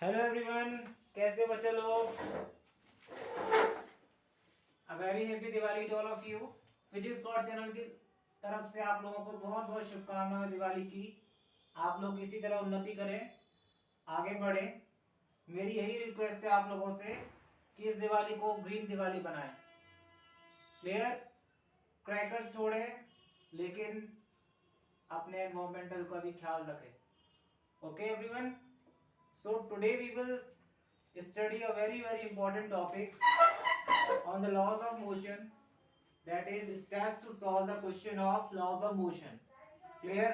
Hello everyone, कैसे हो बच्चे लोग? A very happy Diwali to all of you. Physics god channel की तरफ से आप लोगों को बहुत बहुत शुभकामनाएं दिवाली की। आप लोग इसी तरह उन्नति करें, आगे बढ़ें। मेरी यही रिक्वेस्ट है आप लोगों से कि इस दिवाली को ग्रीन दिवाली बनाएं। क्लियर? क्रैकर्स छोड़ें, लेकिन अपने एनवायरमेंटल का भी ख्याल रखें। Okay everyone, so today we will study a very important topic on the laws of motion, that is steps to solve the question of laws of motion. Clear?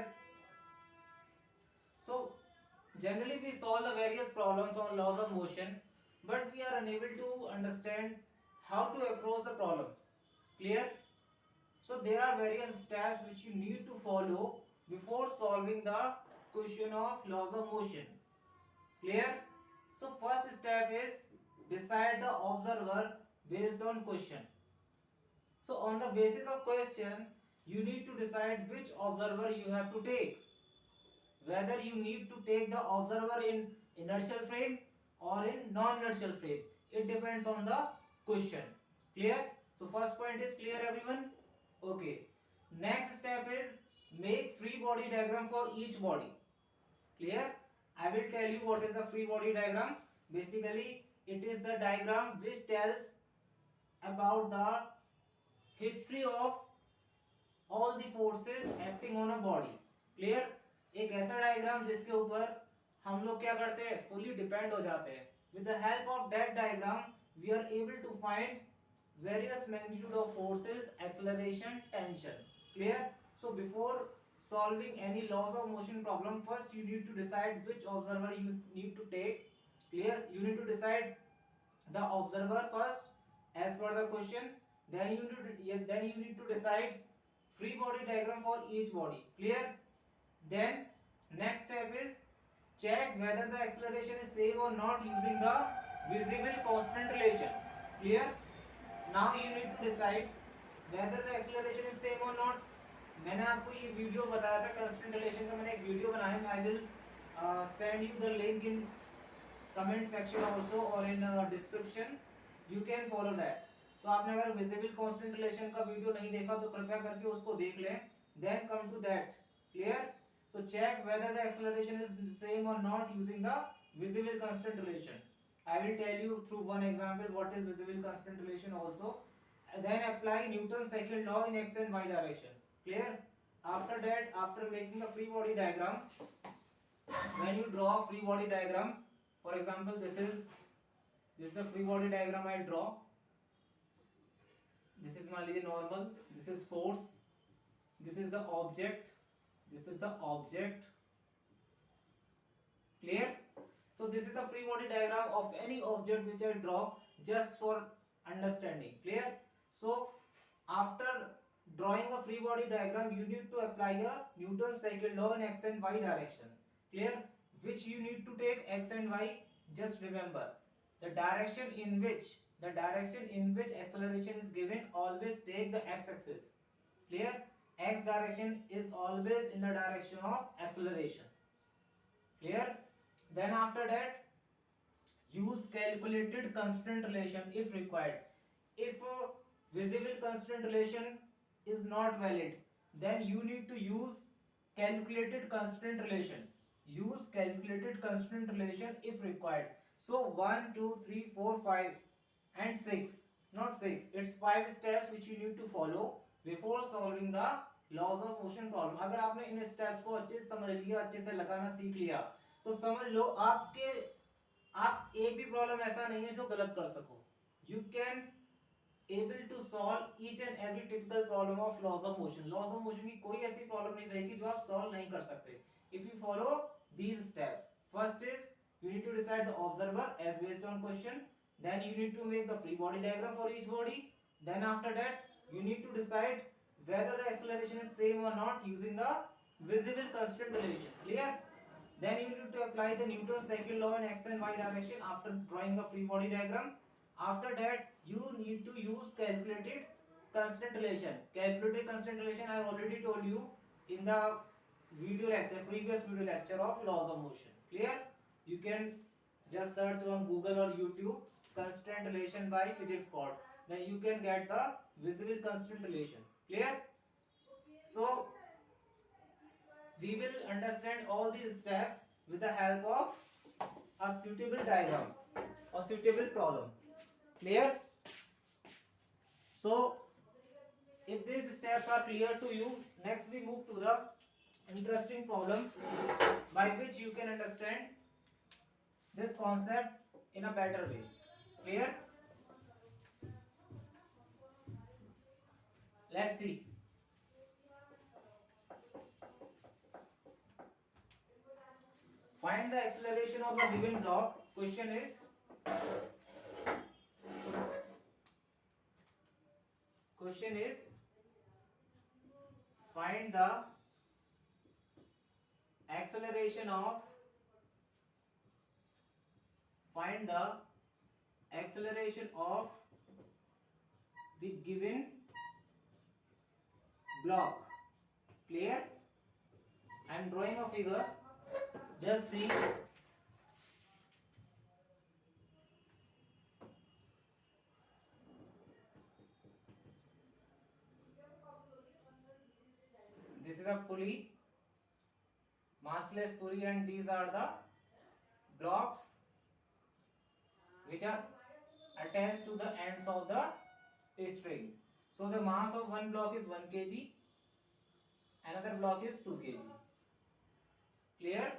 So generally we solve the various problems on laws of motion, but we are unable to understand how to approach the problem. Clear? So there are various steps which you need to follow before solving the question of laws of motion. Clear? So first step is decide the observer based on question. So on the basis of question, you need to decide which observer you have to take. Whether you need to take the observer in inertial frame or in non-inertial frame. It depends on the question. Clear? So first point is clear everyone? Okay. Next step is make free body diagram for each body. Clear? I will tell you what is a free body diagram. Basically, it is the diagram which tells about the history of all the forces acting on a body. Clear? एक ऐसा diagram जिसके ऊपर हम लोग क्या करते हैं, fully depend हो जाते हैं. With the help of that diagram, we are able to find various magnitude of forces, acceleration, tension. Clear? So before solving any laws of motion problem, first you need to decide which observer you need to take. Clear? You need to decide the observer first as per the question. Then you need to decide free body diagram for each body. Clear? Then next step is check whether the acceleration is same or not using the visible constant relation. Clear? Now you need to decide whether the acceleration is same or not. मैंने आपको ये video बताया था constant relation का, मैंने एक video बनाया है. I will send you the link in comment section also और in description. You can follow that. तो आपने अगर विजिबल कांस्टेंट रिलेशन का वीडियो नहीं देखा तो कृपया करके उसको देख लें. Then come to that. Clear? So check whether the acceleration is same or not using the visible constant relation. I will tell you through one example what is visible constant relation also. Then apply Newton's second law in x and y direction. Clear? After that, after making the free body diagram, when you draw a free body diagram, for example, this is the free body diagram I draw. This is मान लीजिए normal. This is force. This is the object. This is the object. Clear? So this is the free body diagram of any object which I draw just for understanding. Clear? So after drawing a free body diagram, you need to apply a Newton's second law in x and y direction. Clear? Which you need to take x and y. Just remember the direction in which acceleration is given, always take the x-axis. Clear? X direction is always in the direction of acceleration. Clear? Then after that, use calculated constant relation if required. If visible constant relation is not valid, then you need to use calculated constant relation. Use calculated constant relation if required. So 1 2 3 4 5 and 6, not 6, it's 5 steps which you need to follow before solving the laws of motion problem. अगर आपने इन steps को अच्छे से समझ लिया, अच्छे से लगाना सीख लिया, तो समझ लो आप एक भी प्रॉब्लम ऐसा नहीं है जो गलत कर सको. You can able to solve each and every typical problem of laws of motion. Laws of motion की कोई ऐसी प्रॉब्लम नहीं रहेगी जो आप सॉल्व नहीं कर सकते. If you follow these steps, first is you need to decide the observer as based on question. Then you need to make the free body diagram for each body. Then after that, you need to decide whether the acceleration is same or not using the visible constant relation. Clear? Then you need to apply the Newton's second law in x and y direction after drawing the free body diagram. After that, you need to use calculated constant relation. Calculated constant relation I already told you in the previous video lecture of laws of motion. Clear? You can just search on Google or YouTube constant relation by physics chord, then you can get the visible constant relation. Clear? So we will understand all these steps with the help of a suitable diagram or suitable problem. Clear? So if these steps are clear to you, next we move to the interesting problem by which you can understand this concept in a better way. Clear? Let's see. Find the acceleration of a given block. Question is find the acceleration of the given block. Clear? I am drawing a figure. Just see. This is a pulley, massless pulley, and these are the blocks which are attached to the ends of the string. So the mass of one block is 1 kg, another block is 2 kg. Clear?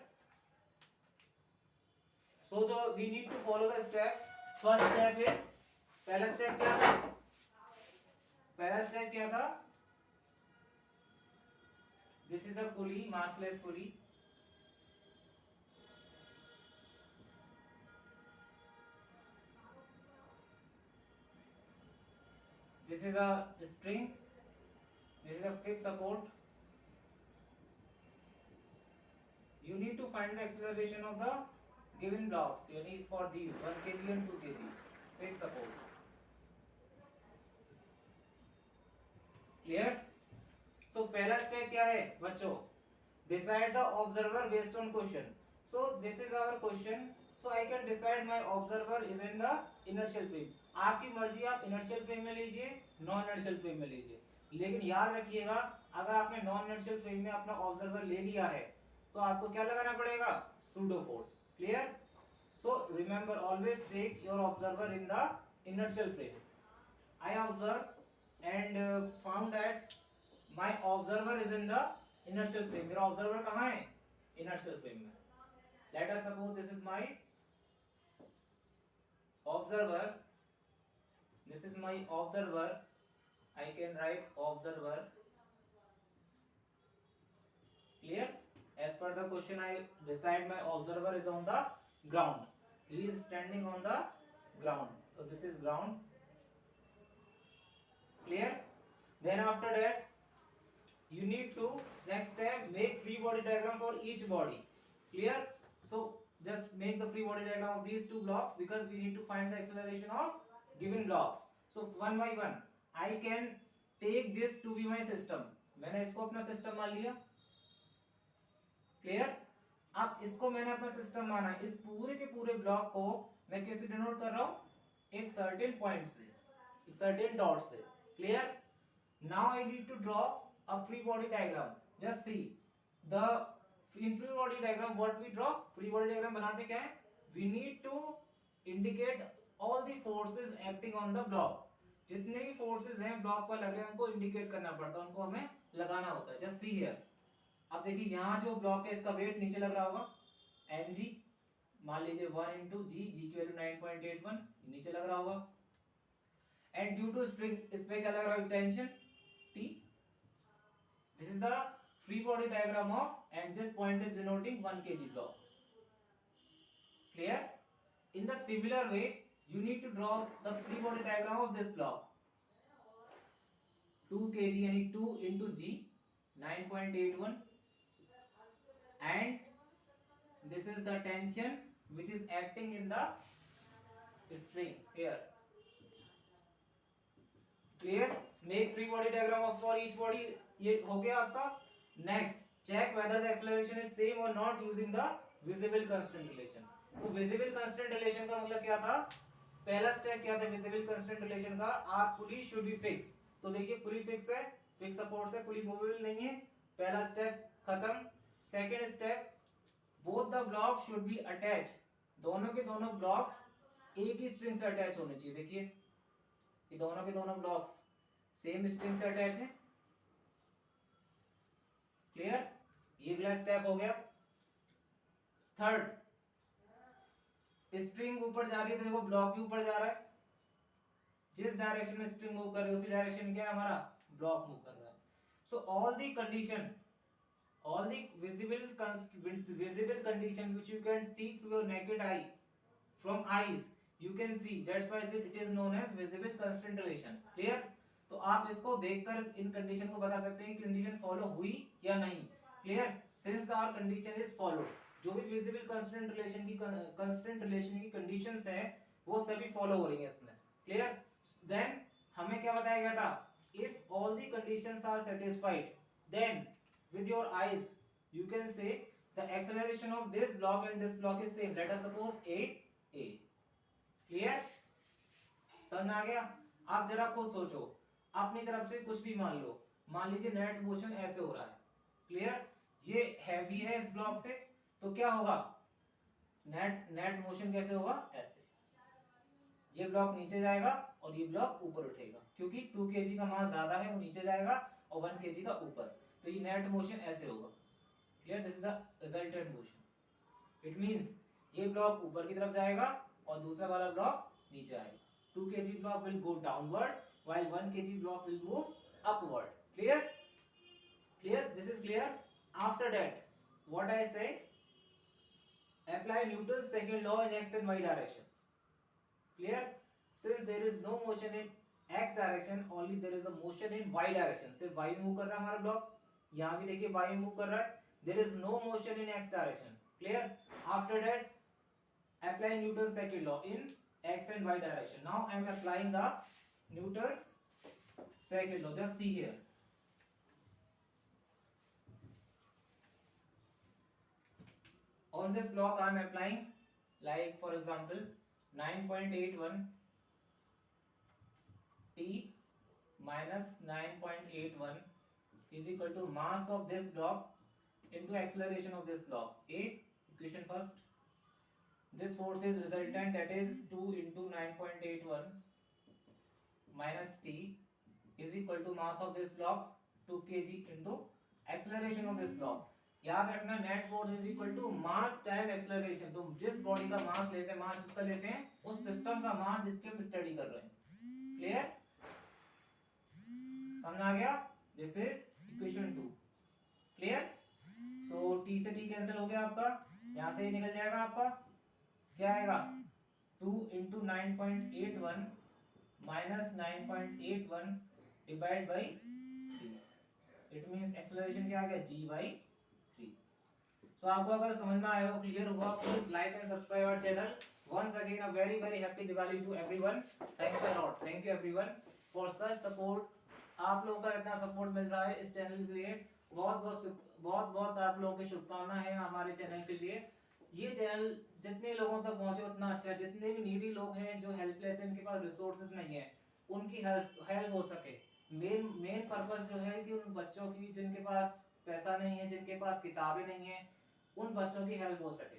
So we need to follow the step. First step is, पहला step क्या था? This is the pulley, massless pulley. This is a string. This is a fixed support. You need to find the acceleration of the given blocks. You need for these 1 kg and 2 kg fixed support. Clear? So पहला step क्या है बच्चों? Decide the observer based on question. So this is our question. So I can decide my observer is in the inertial frame. आपकी मर्जी, आप inertial frame में लीजिए, non inertial frame में लीजिए. लेकिन याद रखिएगा, अगर आपने non inertial frame में अपना observer ले लिया है, तो आपको क्या लगाना पड़ेगा? Pseudo force. Clear? So remember, always take your observer in the inertial frame. I observed and found that my observer is in the inertial frame. मेरा observer कहाँ है? Inertial frame में. Let us suppose this is my observer. This is my observer. I can write observer. Clear? As per the question, I decide my observer is on the ground. He is standing on the ground. So this is ground. Clear? Then after that, you need to, next step, make free body diagram for each body. Clear? So just make the free body diagram of these two blocks, because we need to find the acceleration of given blocks. So one by one, I can take this to be my system. मैंने इसको अपना system मान लिया. Clear? अब इसको मैंने अपना system माना. इस पूरे के पूरे block को मैं कैसे denote कर रहा हूँ? एक certain point से, एक certain dot से. Clear? Now I need to draw a free body diagram. Just see the in free body diagram what we draw. Free body diagram बनाते क्या है? We need to indicate all the forces acting on the block. जितने भी forces हैं block पर लग रहे हैं उनको indicate करना पड़ता है, उनको हमें लगाना होता है. Just see here. अब देखिए यहाँ जो block है इसका weight नीचे लग रहा होगा mg, मान लीजिए 1 into g, g की वैल्यू 9.81 नीचे लग रहा होगा. And due to string इस पे क्या लग रहा है? Tension T. This is the free body diagram of, and this point is denoting 1 kg block. Clear? In the similar way, you need to draw the free body diagram of this block. 2 kg यानी 2 into g, 9.81, and this is the tension which is acting in the string here. Clear? Make free body diagram of for each body. ये हो गया आपका. Next, check whether the acceleration is same or not using the visible constant relation. तो visible constraint relation का मतलब क्या था, पहला स्टेप क्या था विजिबल कंस्ट्रेंट रिलेशन का, are pulley should be fix. तो देखिए पुली फिक्स है, फिक्स सपोर्ट से, पुली मूवेबल नहीं है, पहला स्टेप खत्म। Second step, both the block should be attach, दोनों के दोनों ब्लॉक्स एक ही स्ट्रिंग से अटैच होने चाहिए। देखिए ये दोनों के दोनों ब्लॉक्स सेम स्ट्रिंग से अटैच है। क्लियर, ये अगला स्टेप हो गया। थर्ड, स्ट्रिंग ऊपर जा रही है तो देखो ब्लॉक भी ऊपर जा रहा है, जिस डायरेक्शन में स्ट्रिंग मूव कर रही है उसी डायरेक्शन क्या है हमारा ब्लॉक मूव कर रहा है। So all the condition, all the visible condition which you can see through your naked eye, from eyes you can see, that's why it is known as visible constraint relation. Clear, तो आप इसको देखकर इन condition को बता सकते हैं कि condition follow हुई या नहीं। Clear, since our condition is follow, जो भी विजिबल कंस्ट्रेंट रिलेशन की कंडीशंस है वो सभी फॉलो हो रही हैं इसमें। क्लियर, देन हमें क्या बताया गया था, if all the conditions are satisfied then with your eyes you can say the acceleration of this block and this block is same, let us suppose a clear, समझ आ गया। आप जरा खुद सोचो, अपनी तरफ से कुछ भी मान लो, मान लीजिए नेट मोशन ऐसे हो रहा है। क्लियर, ये हैवी है इस ब्लॉक से, तो क्या होगा, नेट मोशन कैसे होगा, ऐसे, ये ब्लॉक नीचे जाएगा और ये ब्लॉक ऊपर उठेगा, क्योंकि 2 kg का मास ज्यादा है वो नीचे जाएगा और 1 kg का ऊपर, तो ये नेट मोशन ऐसे होगा। Clear, this is the resultant motion. It means ये ब्लॉक ऊपर की तरफ जाएगा और दूसरा वाला ब्लॉक नीचे आएगा। 2 kg block will go downward while 1 kg block will move upward. Clear, clear, this is clear. After that what I say, apply Newton's second law in x and y direction. Clear, since there is no motion in x direction, only there is a motion in y direction. सिर्फ y move कर रहा है हमारा block, यहाँ भी देखिए y move कर रहा है, there is no motion in x direction. Clear, after that apply Newton's second law in x and y direction. Now I am applying the Newton's second law, just see here. On this block I am applying, like for example 9.81 t minus 9.81 is equal to mass of this block into acceleration of this block. A equation first, this force is resultant, that is 2 into 9.81 minus t is equal to mass of this block 2 kg into acceleration of this block. याद रखना net force is equal to mass time acceleration, तो जिस body का मास लेते हैं, मास उसका लेते हैं उस सिस्टम का मास जिसके हम स्टडी कर रहे हैं। क्लियर, समझ आ गया, this is equation 2। Clear, so t से t कैंसिल हो गया आपका, यहां से निकल जाएगा आपका, क्या आएगा 2 into 9.81 minus 9.81 divide by 3, it means acceleration क्या आ गया g by 3। सो आपको अगर समझ में आया हो, क्लियर हुआ, please like and subscribe our channel. Once again a very very happy Diwali to everyone, thanks a lot, thank you everyone for such support. आप लोगों का इतना सपोर्ट मिल रहा है इस चैनल के लिए, बहुत बहुत आप लोगों की शुभकामनाएं हैं हमारे चैनल के लिए। ये चैनल जितने लोगों तक पहुंचे उतना अच्छा है, जितने भी नीडी लोग हैं जो हेल्पलेस हैं, इनके पास रिसोर्सेज नहीं है, उनकी हेल्प हो सके। मेन पर्पस जो है कि उन बच्चों की जिनके पास पैसा नहीं है, जिनके पास किताबें नहीं है, उन बच्चों की हेल्प हो सके,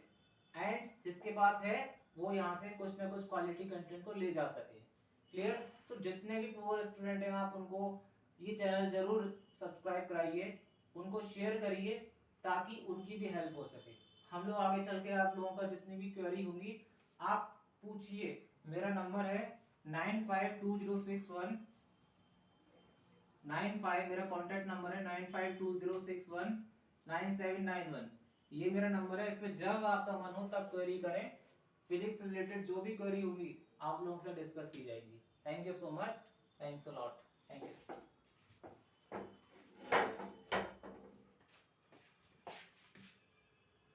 एंड जिसके पास है वो यहाँ से कुछ ना कुछ क्वालिटी कंटेंट को ले जा सके। क्लियर, तो जितने भी पुअर स्टूडेंट हैं आप उनको ये चैनल जरूर सब्सक्राइब कराइए, उनको शेयर करिए ताकि उनकी भी हेल्प हो सके। हम लोग आगे चल के आप लोगों का जितनी भी क्वेरी होंगी आप पूछिए, मेरा नंबर है 95206195, मेरा कॉन्टैक्ट नंबर है 9520619791, ये मेरा नंबर है। इस पे जब आपका मन हो तब क्वेरी करें, फिजिक्स से रिलेटेड जो भी क्वेरी होगी आप लोगों से डिस्कस की जाएगी। Thank you so much, thanks a lot, thank you.